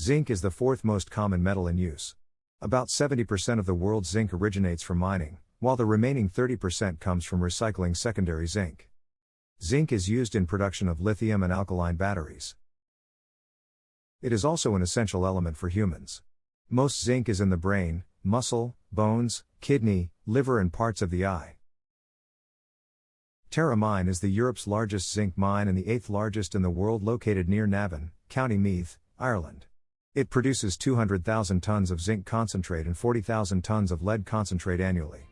Zinc is the fourth most common metal in use. About 70% of the world's zinc originates from mining, while the remaining 30% comes from recycling secondary zinc. Zinc is used in production of lithium and alkaline batteries. It is also an essential element for humans. Most zinc is in the brain, muscle, bones, kidney, liver and parts of the eye. Tara Mine is Europe's largest zinc mine and the 8th largest in the world, located near Navan, County Meath, Ireland. It produces 200,000 tons of zinc concentrate and 40,000 tons of lead concentrate annually.